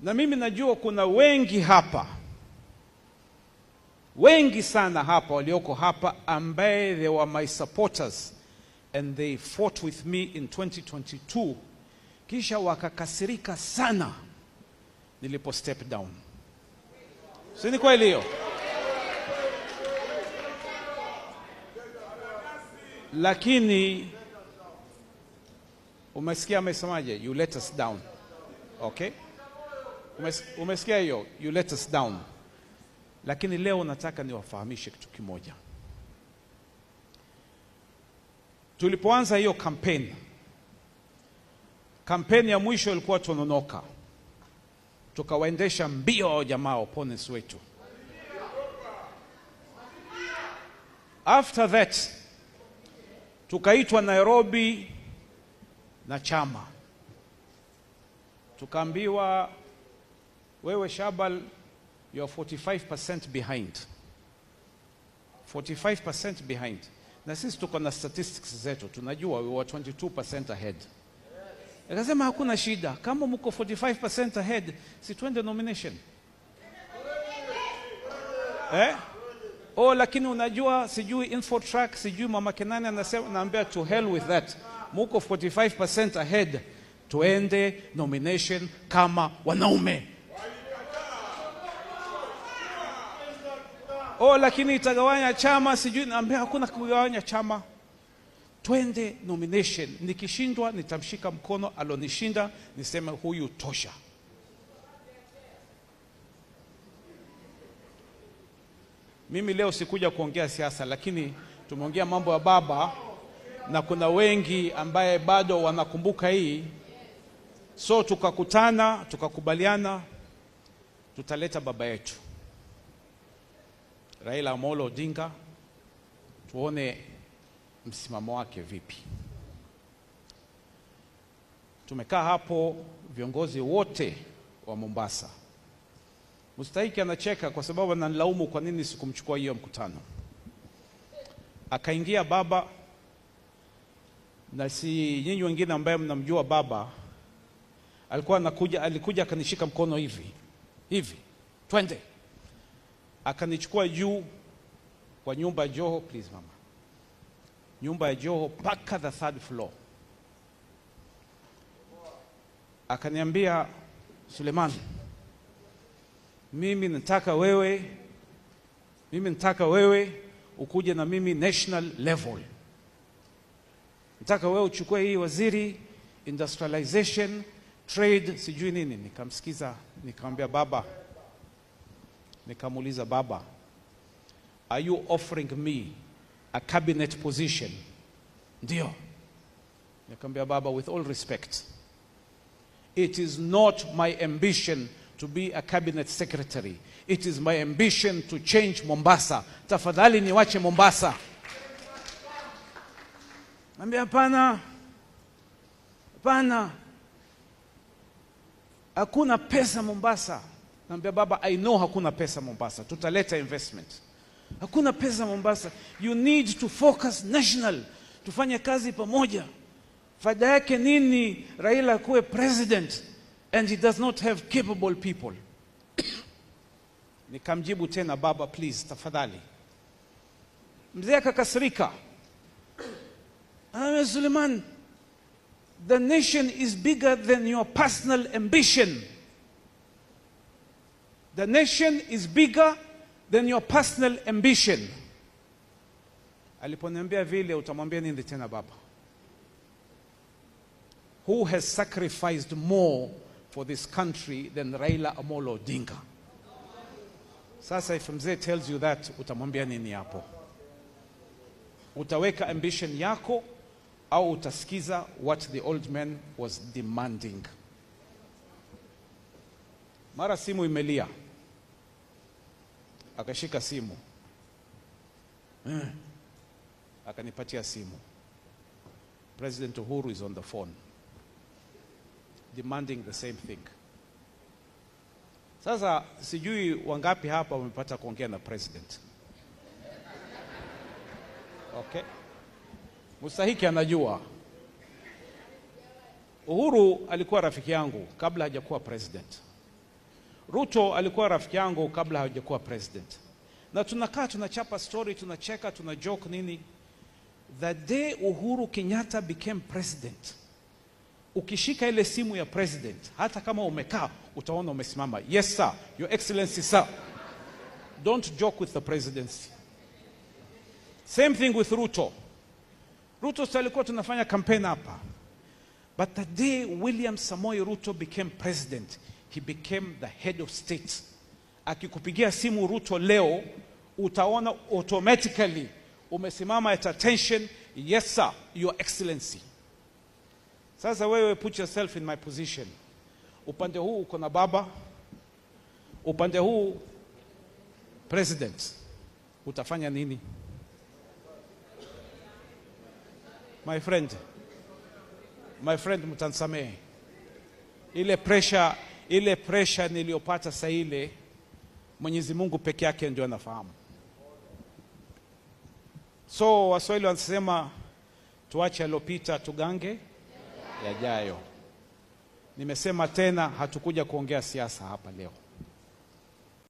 Na mimi najua kuna wengi hapa, wengi sana hapa walioko hapa ambaye they were my supporters and they fought with me in 2022, kisha wakakasirika sana nilipo step down. Si ni kweli hiyo? Lakini umesikia amesemaje? You let us down. Okay? Umesikia hiyo? You let us down. Lakini leo nataka niwafahamishe kitu kimoja. Tulipoanza hiyo kampeni ya mwisho ilikuwa Tononoka. Tukawaendesha mbio wa jamaa opponents wetu. After that, tukaitwa Nairobi na chama. Tukaambiwa, wewe Shabal, you are 45% behind. 45% behind. Na sisi tuko na statistics zetu, tunajua we were 22% ahead. Akasema hakuna shida, kama mko 45% ahead, si tuende nomination. Lakini unajua sijui Infotrack, sijui Mama Kenani anasema, naambia to hell with that. Muko 45% ahead, tuende nomination kama wanaume. Lakini itagawanya chama, sijui, naambia hakuna kugawanya chama. Twende nomination. Nikishindwa nitamshika mkono alonishinda, niseme huyu tosha. Mimi leo sikuja kuongea siasa, lakini tumeongea mambo ya baba, na kuna wengi ambaye bado wanakumbuka hii. So tukakutana, tukakubaliana tutaleta baba yetu Raila Amolo Odinga, tuone msimamo wake vipi. Tumekaa hapo viongozi wote wa Mombasa. Mustahiki anacheka kwa sababu ananilaumu kwa nini sikumchukua hiyo mkutano. Akaingia baba, na si nyinyi wengine ambaye mnamjua baba, alikuja akanishika mkono hivi, twende. Akanichukua juu kwa nyumba ya Joho, please mama, nyumba ya Joho paka the 3rd floor. Akaniambia, Suleiman, mimi nataka wewe ukuje na mimi national level. Nataka wewe uchukue hii waziri industrialization, trade, sijui nini. Nikamsikiza, nikamwambia baba, nikamuuliza baba, are you offering me a cabinet position? Ndio. Nikamwambia baba, with all respect, it is not my ambition to be a cabinet secretary. It is my ambition to change Mombasa. Tafadhali niwache Mombasa. Niambia hapana. Hakuna pesa Mombasa. Niambia baba, I know hakuna pesa Mombasa. Tutaleta investment. Hakuna pesa Mombasa. You need to focus national. Tufanye kazi pamoja. Faida yake nini Raila kuwe president and he does not have capable people? Nikamjibu tena, baba please, tafadhali. Mzee akakasirika. Suleiman, the nation is bigger than your personal ambition. The nation is bigger than your personal ambition. Aliponiambia vile, utamwambia nini tena baba? Who has sacrificed more for this country than Raila Amolo Odinga? Sasa if mzee tells you that, utamwambia nini hapo? Utaweka ambition yako au utasikiza what the old man was demanding? Mara simu imelia. Akashika simu. Akanipatia simu. President Uhuru is on the phone, demanding the same thing. Sasa sijui wangapi hapa wamepata kuongea na president. Okay? Mustahiki anajua. Uhuru alikuwa rafiki yangu kabla hajakuwa president. Ruto alikuwa rafiki yangu kabla hajakuwa president. Na tunakaa tunachapa story, tunacheka, tunajoke nini. The day Uhuru Kenyatta became president, ukishika ile simu ya president, hata kama umekaa, utaona umesimama. Yes sir, your excellency sir. Don't joke with the presidency. Same thing with Ruto. Ruto alikuwa tunafanya campaign hapa. But the day William Samoei Ruto became president, he became the head of state. Akikupigia simu Ruto leo, utaona automatically umesimama at attention. Yes sir, your excellency. Sasa wewe put yourself in my position. Upande huu uko na baba, upande huu president. Utafanya nini? My friend mtansamehe. Ile pressure niliyopata saa ile, Mwenyezi Mungu peke yake ndio anafahamu. So Waswahili wanasema tuache yalopita tugange yajayo. Nimesema tena, hatukuja kuongea siasa hapa leo.